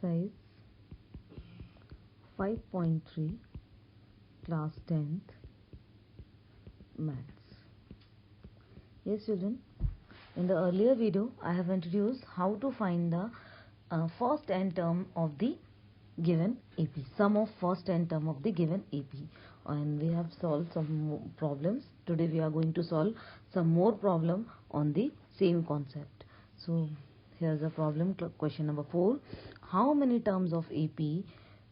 Exercise 5.3 Class 10th Maths. Yes children, in the earlier video I have introduced how to find the first n term of the given AP, sum of first n term of the given AP, and we have solved some problems. Today we are going to solve some more problem on the same concept. So here's a problem, question number 4. How many terms of AP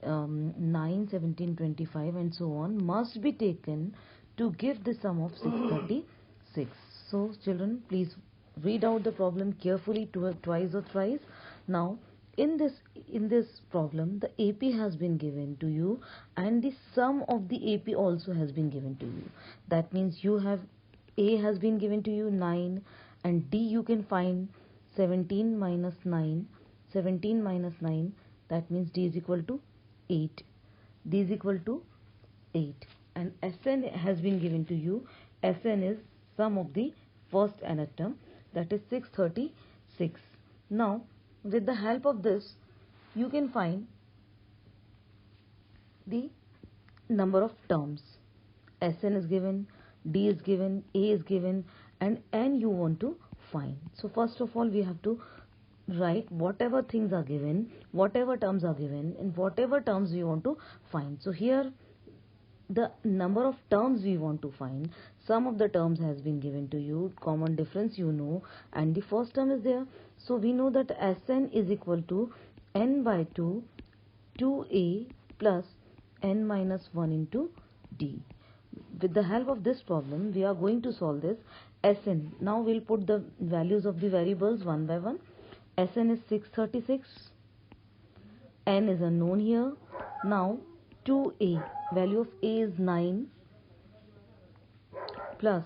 9, 17, 25 and so on must be taken to give the sum of 636? So children, please read out the problem carefully twice or thrice. Now in this problem, the AP has been given to you and the sum of the AP also has been given to you. That means you have A has been given to you 9, and D you can find 17 minus 9. 17 minus 9, that means D is equal to 8. D is equal to 8. And Sn has been given to you. Sn is sum of the first nth term, that is 636. Now with the help of this you can find the number of terms. Sn is given, D is given, A is given, and N you want to find. So first of all we have to write whatever things are given, whatever terms are given, and whatever terms we want to find. So here the number of terms we want to find, sum of the terms has been given to you, common difference you know, and the first term is there. So we know that Sn is equal to n by 2 2a plus n minus 1 into d. With the help of this problem we are going to solve this Sn. Now we'll put the values of the variables one by one. Sn is 636, n is unknown here. Now 2a, value of a is 9 plus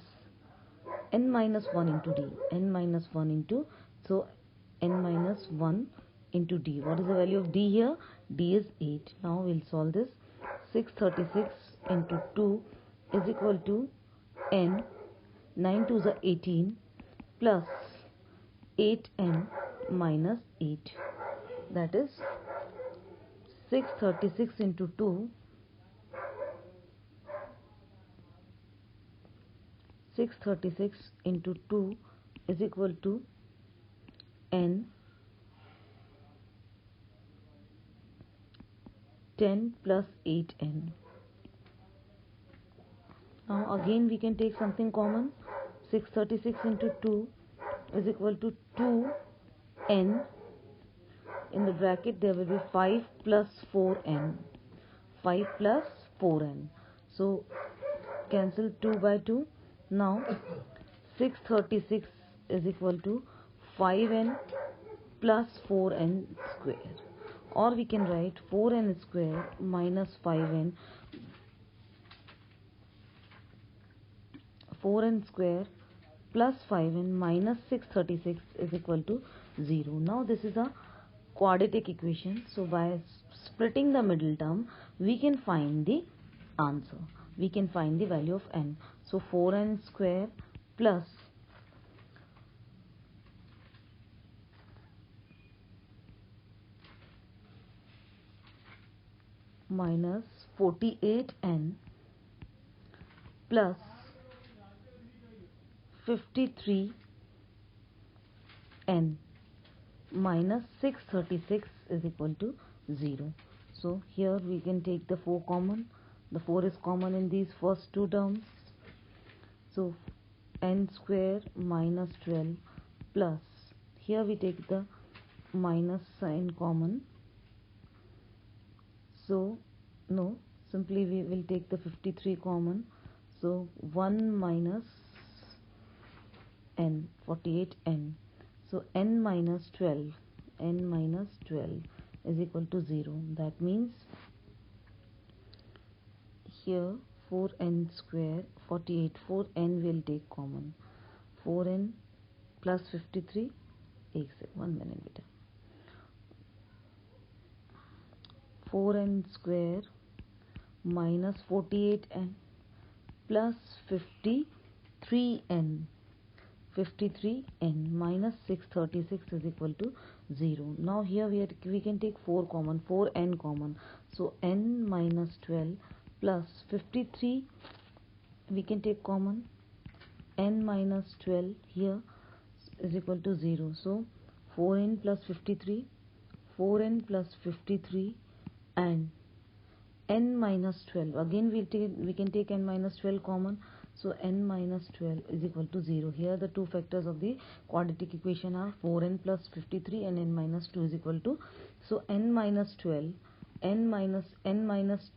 n minus 1 into d, n minus 1 into, so n minus 1 into d. What is the value of d here? D is 8. Now we'll solve this. 636 into 2 is equal to n, 9 2s are 18 plus 8n minus 8, that is 636 into 2, 636 into 2 is equal to n 10 plus 8n. Now again we can take something common. 636 into 2 is equal to 2n. In the bracket there will be 5 plus 4n. 5 plus 4n. So cancel 2 by 2. Now 636 is equal to 5n plus 4n square. Or we can write 4n square minus 5n. 4n square plus 5n minus 636 is equal to 0. Now this is a quadratic equation. So by splitting the middle term we can find the answer. We can find the value of n. So 4n square plus minus 48n plus 53n minus 636 is equal to 0. So here we can take the 4 common. The 4 is common in these first two terms. So n square minus 12 plus, here we take the minus sign common. So no, simply we will take the 53 common. So 1 minus n, 48n. So n minus 12, n minus 12 is equal to 0. That means here 4n square, 48, 4n will take common. 4n plus 53, 1 minute beta. 4n square minus 48n plus 53n. 53n minus 636 is equal to 0. Now here we can take 4 common, 4n common. So n minus 12 plus 53 we can take common. N minus 12 here is equal to 0. So 4n plus 53, 4n plus 53 and n minus 12. Again we can take n minus 12 common. So n minus 12 is equal to 0. Here the two factors of the quadratic equation are 4n plus 53 and n minus 2 is equal to. So n minus 12, n minus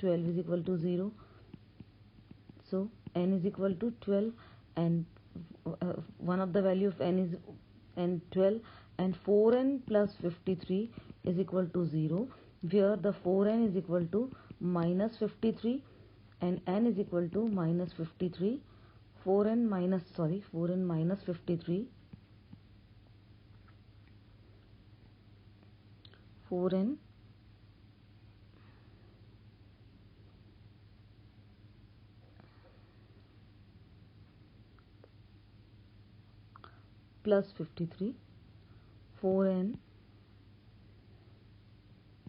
12 is equal to 0. So n is equal to 12 and one of the value of n is n 12 and 4n plus 53 is equal to 0, where the 4n is equal to minus 53 and n is equal to minus 53. 4n minus 53, 4n plus 53, 4n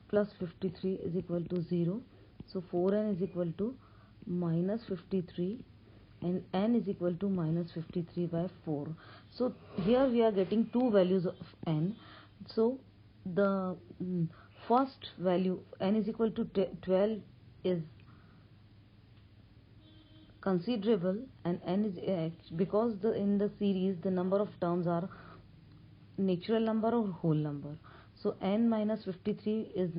plus 53 is equal to 0. So 4n is equal to minus 53 and n is equal to minus 53 by 4. So here we are getting two values of n. So the first value n is equal to 12 is considerable, and n is because in the series the number of terms are natural number or whole number. So n minus 53 is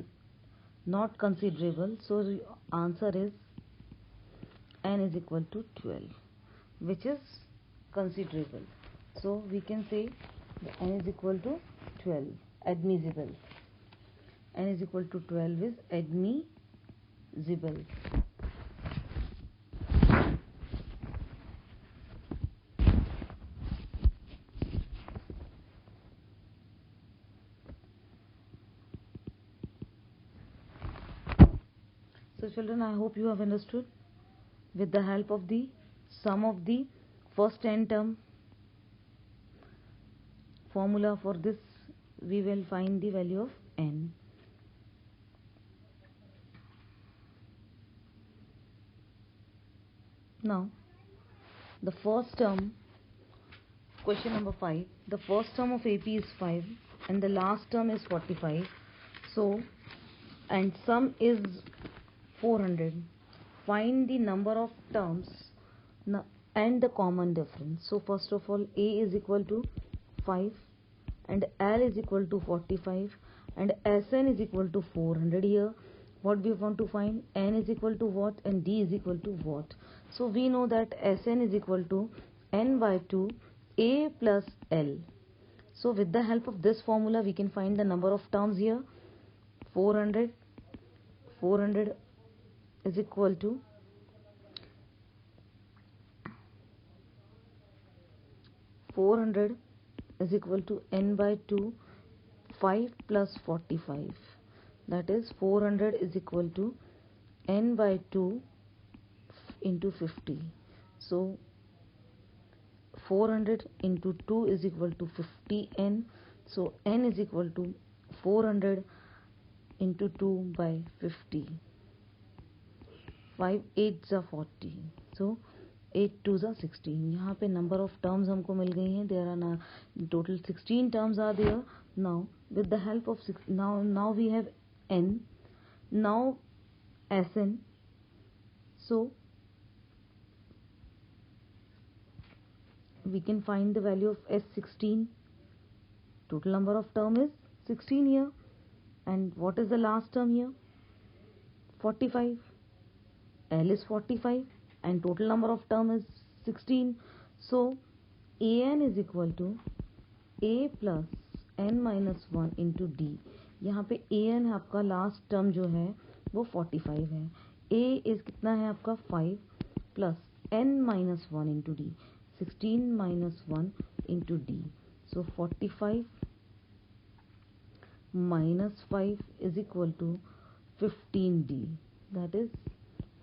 not considerable. So the answer is n is equal to 12, which is considerable. So we can say that n is equal to 12, admissible. N is equal to 12 is admissible. So children, I hope you have understood. With the help of the sum of the first n term formula for this, we will find the value of n. Now the first term, question number 5, the first term of AP is 5 and the last term is 45. So and sum is 400. Find the number of terms and the common difference. So first of all, A is equal to 5 and L is equal to 45 and Sn is equal to 400. Here what we want to find, n is equal to what and d is equal to what. So we know that Sn is equal to n by 2 A plus L. So with the help of this formula we can find the number of terms here. 400 is equal to 400 is equal to n by 2 5 plus 45, that is 400 is equal to n by 2 into 50. So 400 into 2 is equal to 50n. So n is equal to 400 into 2 by 50. 5 8 are 40. So 8 2 are 16. यहाँ पे number of terms हमको मिल गई हैं. There are total 16 terms are there. Now with the help of now we have n. Now Sn. So we can find the value of S16. Total number of term is 16 here. And what is the last term here? 45. L is 45 and total number of term is 16. So An is equal to A plus n minus 1 into D. यहाँ पे An आपका last term जो है वो 45 है. A is कितना है आपका 5 plus n minus 1 into D. 16 minus 1 into D. So 45 minus 5 is equal to 15D. That is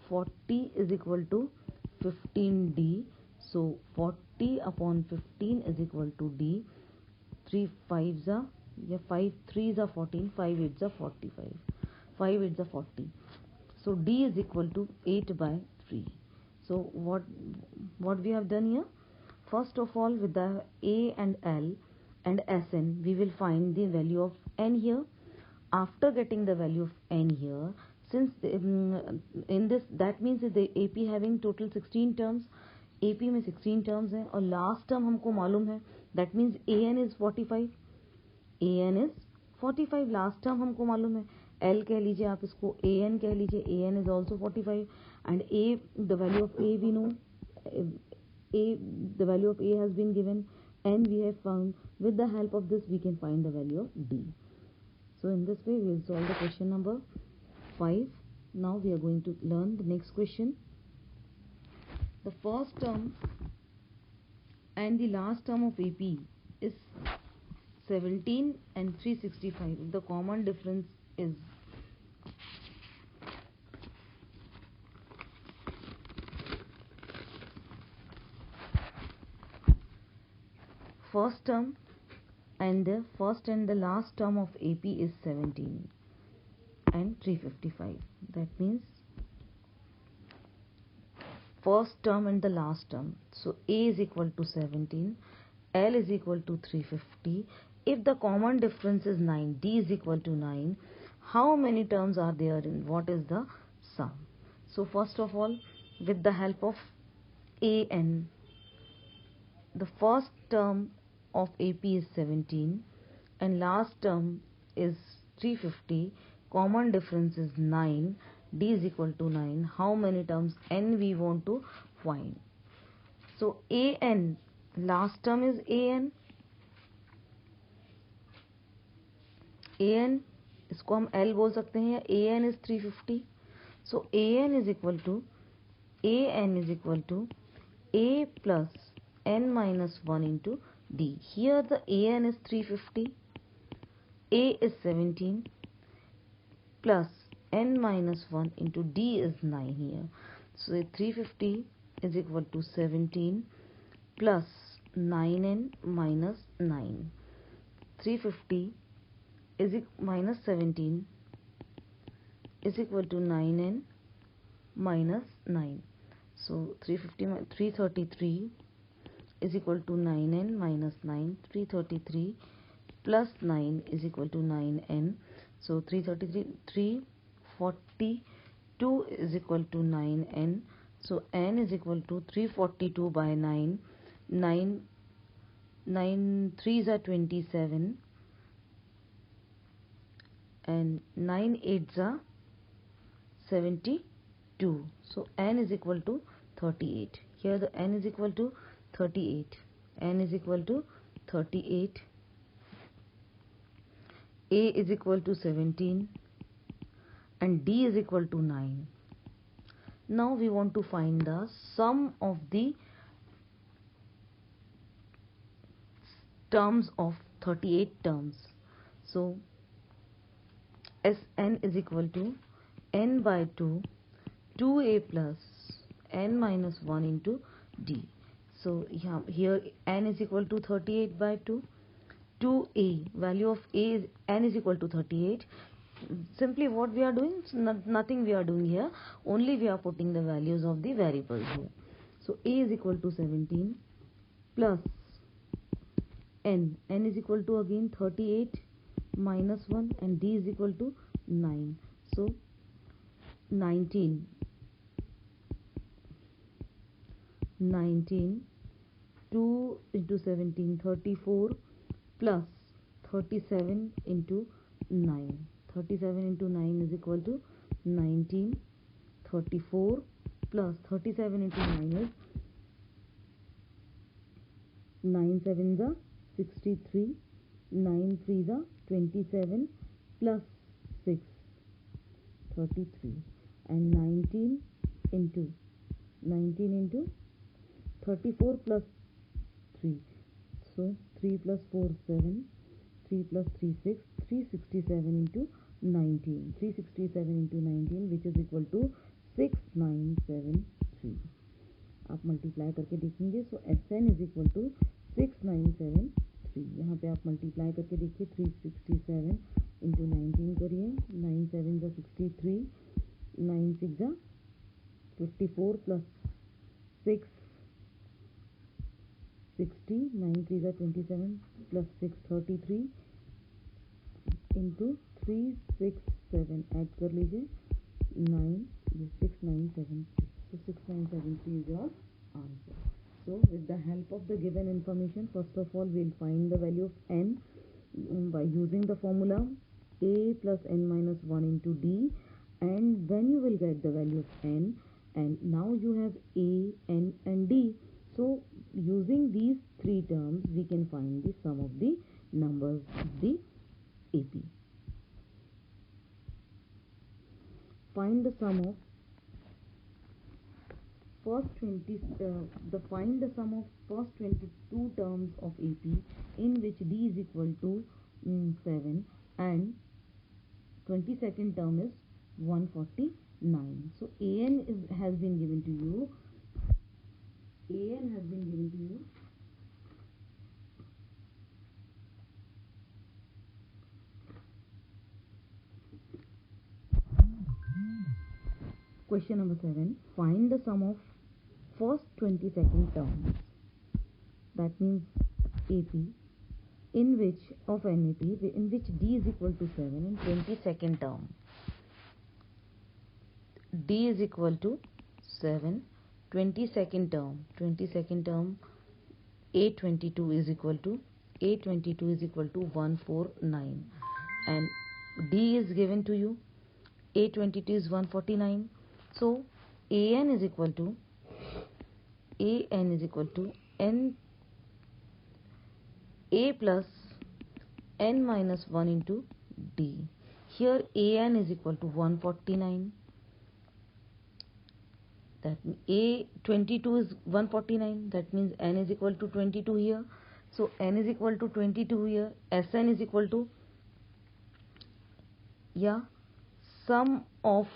40 is equal to 15D. So 40 upon 15 is equal to D. 3 5s are या 5 3s are 14, 5 8s are 45, 5 8s are 40. So D is equal to 8 by 3. So what we have done here? First of all, with the A and L and Sn, we will find the value of n here. After getting the value of n here, since in this, that means the AP having total 16 terms, AP में 16 terms हैं और last term हमको मालूम है, that means AN is 45, AN is 45, last term हमको मालूम है. L कह लीजिए आप इसको, AN कह लीजिए, AN is also 45, and A, the value of A we know, the value of A has been given, and we have found. With the help of this we can find the value of D. So in this way we will solve the question number 5. Now we are going to learn the next question. The first term and the last term of AP is 17 and 365. The common difference is first term and the first and the last term of AP is 17 and 355. That means first term and the last term. So A is equal to 17, L is equal to 350. If the common difference is 9, D is equal to 9, how many terms are there in what is the sum? So first of all, with the help of AN, the first term of AP is 17 and last term is 350. Common difference is 9. D is equal to 9. How many terms n we want to find? So AN, last term is AN. AN, इसको हम L बोल सकते हैं, AN is 350. So AN is equal to A plus n minus 1 into D. Here the AN is 350, A is 17 plus n minus 1 into D is 9 here. So 350 is equal to 17 plus 9n minus 9. 350 is minus 17 is equal to 9n minus 9. So 333 is equal to 9n minus 9. 333 plus 9 is equal to 9n. So 342 is equal to 9n. So n is equal to 342 by 9. 9 3s are 27 and 9 8s are 72. So n is equal to 38. Here the n is equal to 38. N is equal to 38. A is equal to 17 and D is equal to 9. Now we want to find the sum of the terms of 38 terms. So Sn is equal to n by 2, 2a plus n minus 1 into D. So here n is equal to 38 by 2. 2a, value of a is n is equal to 38. Simply what we are doing, nothing we are doing here, only we are putting the values of the variables here. So a is equal to 17 plus n is equal to again 38 minus 1 and D is equal to 9. So 19 2 into 17 34 plus 37 into 9. 37 into 9 is equal to 19. 34 plus 37 into 9 is 9 7s are 63. 9 3s are 27 plus 6 33 and 19 into 34 plus 3. So 3 plus 4 7, 3 plus 3 6, 367 into 19. 367 into 19 which is equal to 6973. आप multiply करके देखेंगे. So Sn is equal to 6973. यहाँ पे आप multiply करके देखिए 367 into 19 करिए 9 7 जा 63 9 6 जा 54 प्लस 6 60 9 3 जा 27 प्लस 6 33 इंटू 367 ऐड कर लीजिए 9 6973 so 6973 is your answer. So with the help of the given information, first of all we'll find the value of n by using the formula a plus n minus 1 into d, and when you will get the value of n, and now you have a, n and d, so using these three terms we can find the sum of the numbers of the AP. Find the sum of find the sum of first 22 terms of AP in which d is equal to 7 and 22nd term is 149. So has been given to you. Question number 7. Find the sum of first 22nd terms, that means AP, in which d is equal to 7 and 22nd term. D is equal to 7, 22nd term A22 is equal to 149, and D is given to you. A22 is 149. So an is equal to n a plus n minus 1 into d. Here an is equal to 149. That A22 is 149. That means n is equal to 22 here. So n is equal to 22 here. Sn is equal to sum of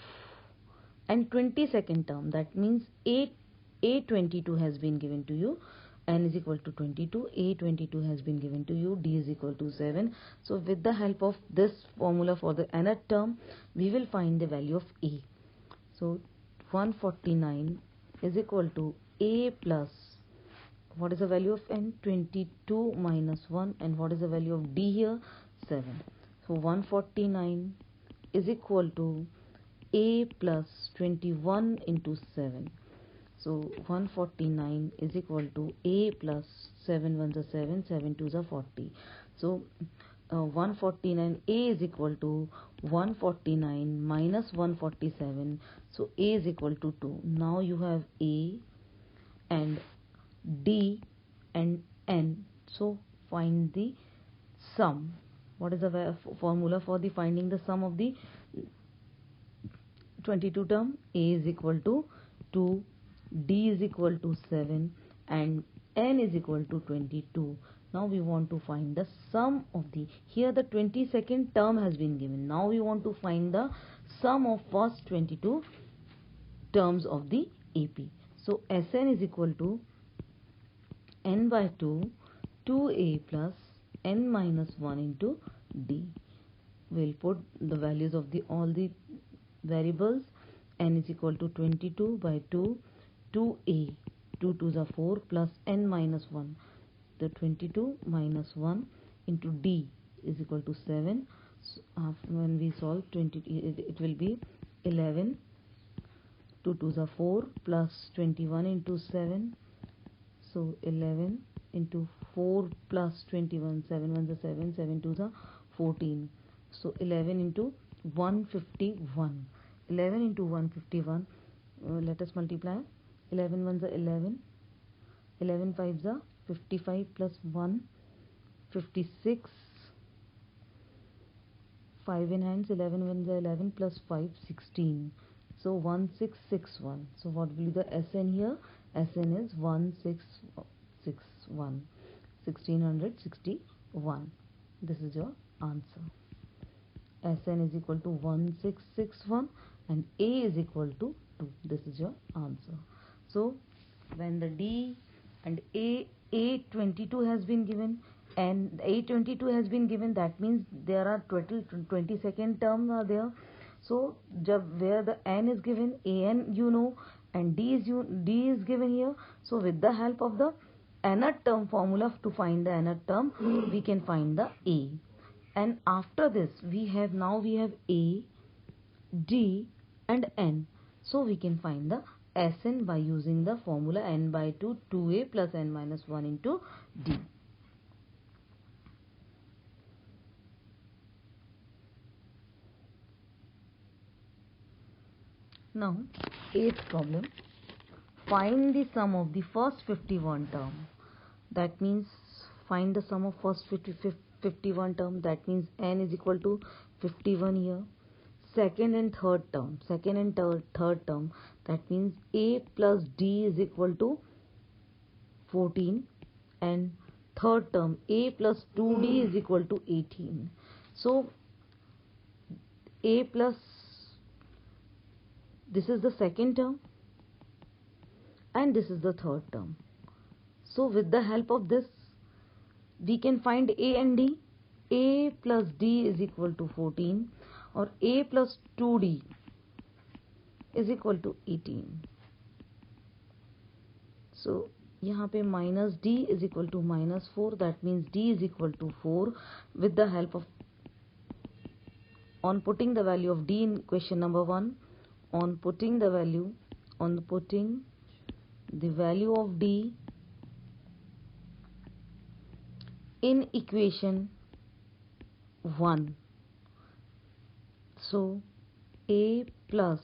and 22nd term. That means A22 has been given to you. N is equal to 22. A22 has been given to you. D is equal to 7. So with the help of this formula for the nth term, we will find the value of A. So 149 is equal to A plus, what is the value of n? 22 minus 1, and what is the value of D here? 7. So 149 is equal to A plus 21 into 7. So 149 is equal to A plus 7 1s are 7, 7 2s are 40. So 149 A is equal to 149 minus 147. So A is equal to 2. Now you have A and D and N. So find the sum. What is the formula for the finding the sum of the 22 term? A is equal to 2, D is equal to 7, and N is equal to 22. Now we want to find the sum of the, here the 22nd term has been given. Now we want to find the sum of first 22 terms of the AP. So Sn is equal to n by 2, 2a plus n minus 1 into d. We'll put the values of all the variables. N is equal to 22 by 2, 2a, 2 2s are 4 plus n minus 1. The 22 minus 1 into d is equal to 7. So when we solve 20, it will be 11. 2 2s are 4 plus 21 into 7. So 11 into 4 plus 21, 7 1s are 7, 7 2s are 14. So 11 into 151. 11 into 151, let us multiply. 11 1s are 11, 11 5s are 55 plus 1, 56, 5 in hands, 11 1s are 11 plus 5, 16. So 1661. So what will be the Sn here? Sn is 1661, 1661. This is your answer. Sn is equal to 1661 and A is equal to 2. This is your answer. So when the D and A22 has been given, and A22 has been given. That means there are 22nd term are there. So where the n is given, an you know, and d is given here. So with the help of the nth term formula to find the nth term, we can find the a. And after this we have a, d and n. So we can find the Sn by using the formula n by 2, 2a plus n minus 1 into d. Now, 8th problem. Find the sum of the first 51 term. That means find the sum of first 51 term. That means n is equal to 51 here. Second and third term. Third term. That means a plus d is equal to 14. And third term, a plus 2d is equal to 18. So, a plus, this is the second term and this is the third term. So with the help of this, we can find a and d. A plus d is equal to 14 or a plus 2d is equal to 18. So यहाँ पे minus d is equal to minus 4. That means d is equal to 4. With the help of, on putting the value of d in question number 1, on putting the value of d in equation 1. So a plus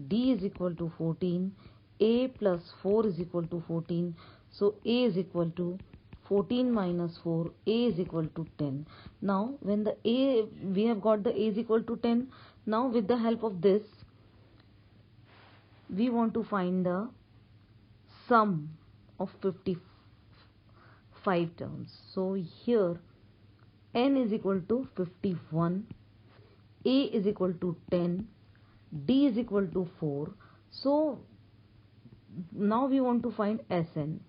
d is equal to 14, a plus 4 is equal to 14. So a is equal to 14 minus 4, a is equal to 10. Now when the a, we have got the a is equal to 10. Now with the help of this, we want to find the sum of 55 terms. So here n is equal to 51, a is equal to 10, d is equal to 4. So now we want to find Sn.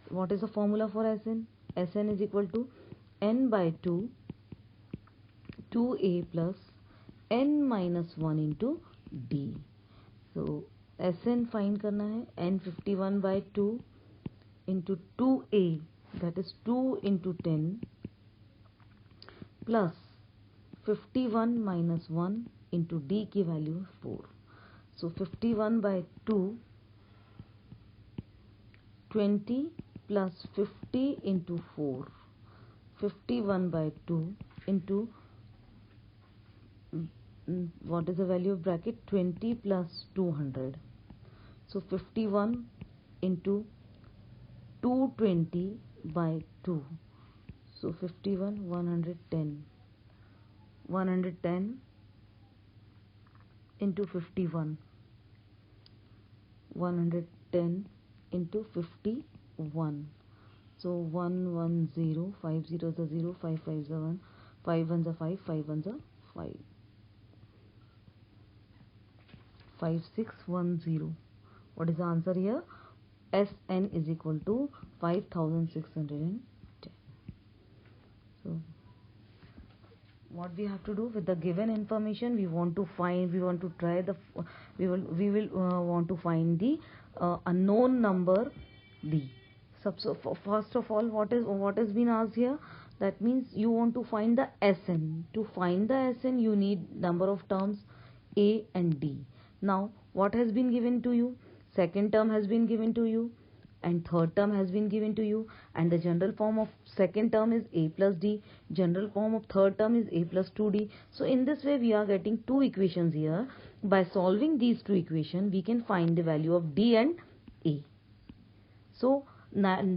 What is the formula for Sn? Sn is equal to n by 2, 2a plus n minus 1 into d. So Sn find करना है, n 51 by 2 into 2a, that is 2 into 10 plus 51 minus 1 into d की value 4. So 51 by 2, 20 plus 50 into 4. 51 by 2 into, what is the value of bracket? 20 plus 200. So 51 into 220 by 2. So 51, 110. 110 into 51. 110 into 51. So 110, 5 zeros are 0, 5 5s are 1, 5 1s are 5, 5 1s are 5. 5610. What is the answer here? Sn is equal to 5610. So what we have to do with the given information, we want to find the unknown number d. So first of all, what has been asked here? That means you want to find the Sn. To find the Sn, you need number of terms a and d. Now what has been given to you? Second term has been given to you and third term has been given to you, and the general form of second term is a plus d, general form of third term is a plus 2d. So in this way we are getting two equations here. By solving these two equations, we can find the value of d and a. So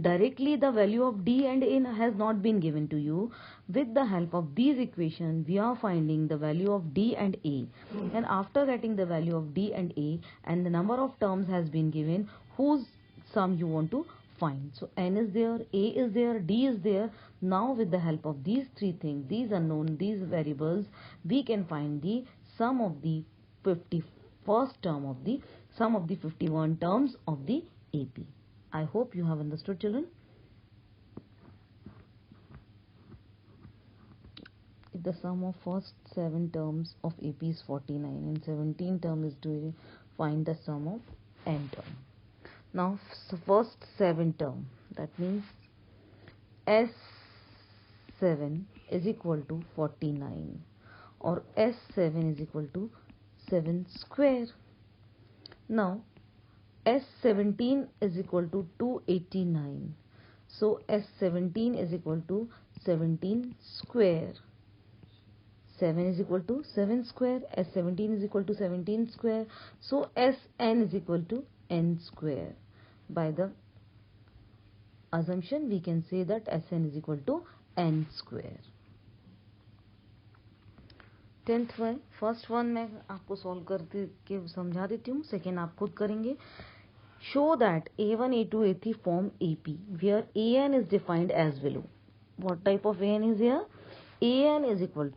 directly the value of d and a has not been given to you. With the help of these equations, we are finding the value of d and a, and after getting the value of d and a and the number of terms has been given, whose sum you want to find. So n is there, a is there, d is there. Now with the help of these three things, these unknown, these variables, we can find the sum of the 51st term of the sum of the 51 terms of the AP. I hope you have understood, children. the sum of first 7 terms of AP is 49 and 17 term is to find the sum of n term. Now first 7 term, that means S7 is equal to 49 or S7 is equal to 7 square. Now S17 is equal to 289. So S17 is equal to 17 square. 7 is equal to 7 square. S17 is equal to 17 square. So Sn is equal to n square. By the assumption we can say that Sn is equal to n square. 10th one, first one मैं आपको solve करके समझा देती हूँ, second आप खुद करेंगे. Show that A1, A2, A3 form AP where AN is defined as below. What type of AN is here? AN is equal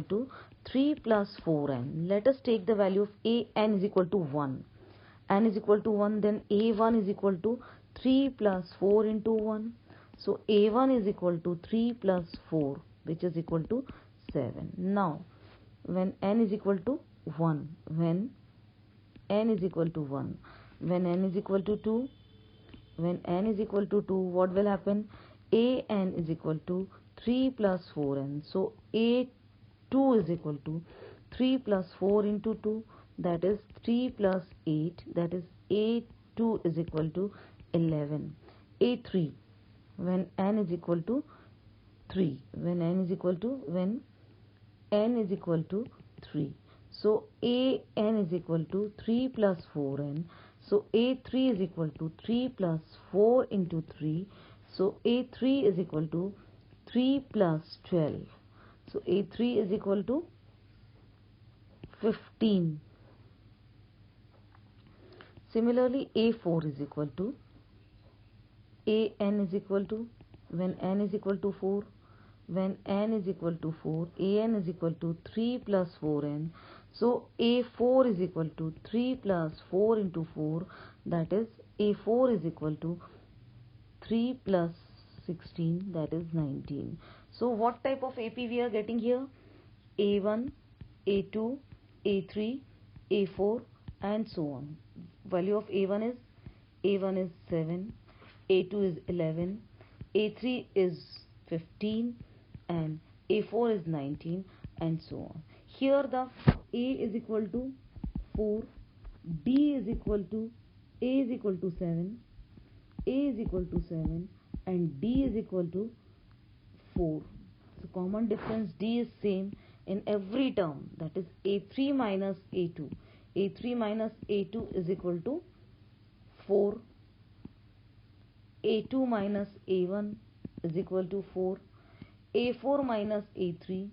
to 3 plus 4n. Let us take the value of AN is equal to 1. N is equal to 1, then A1 is equal to 3 plus 4 into 1. So A1 is equal to 3 plus 4, which is equal to 7. Now when n is equal to 1, when n is equal to 1, when n is equal to 2, when n is equal to 2, what will happen? An is equal to 3 plus 4n. So A2 is equal to 3 plus 4 into 2, that is 3 plus 8, that is A2 is equal to 11. A3, when n is equal to 3, when n is equal to 3. So An is equal to 3 plus 4n. So A3 is equal to 3 plus 4 into 3. So A3 is equal to 3 plus 12. So A3 is equal to 15. Similarly, A4 is equal to An is equal to, when n is equal to 4, when n is equal to 4, An is equal to 3 plus 4n. So A4 is equal to 3 plus 4 into 4, that is A4 is equal to 3 plus 16, that is 19. So what type of AP we are getting here? A1, A2, A3, A4 and so on. Value of A1 is 7, A2 is 11, A3 is 15 and A4 is 19 and so on. Here the A is equal to 4, D is equal to, A is equal to 7, A is equal to 7 and D is equal to 4. So common difference D is same in every term, that is A3 minus A2. A3 minus A2 is equal to 4. A2 minus A1 is equal to 4. A4 minus A3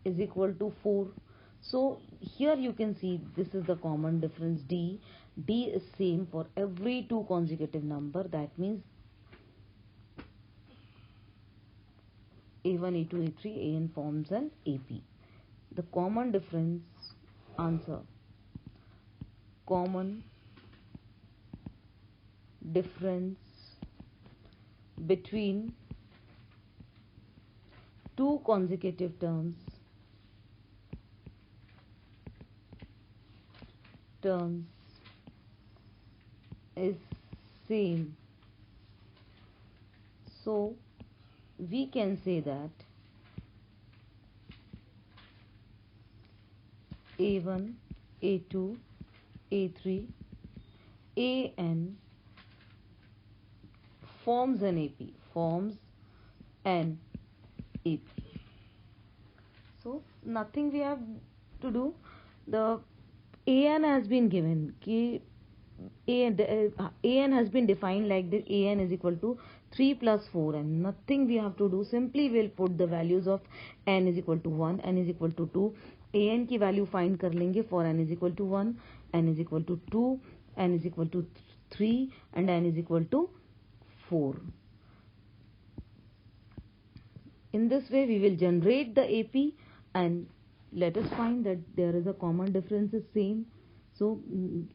is equal to 4. So here you can see this is the common difference D. D is same for every two consecutive number. That means A1, A2, A3, An forms an AP. The common difference, answer, common difference between two consecutive terms is same. So we can say that A1, A2, A3, An forms an AP, So nothing we have to do. The An has been given. An has been defined like this. An is equal to 3 plus 4 and nothing we have to do. Simply we'll put the values of n is equal to 1, n is equal to 2. An की value find कर लेंगे for n is equal to 1, n is equal to 2, n is equal to 3 and n is equal to 4. In this way we will generate the AP and let us find that there is a common difference is same. So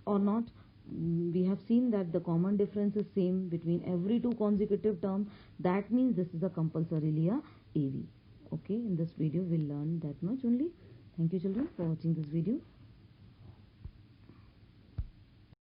or not, we have seen that the common difference is same between every two consecutive terms. That means this is a compulsorily a AV. Okay, in this video we'll learn that much only. Thank you children for watching this video.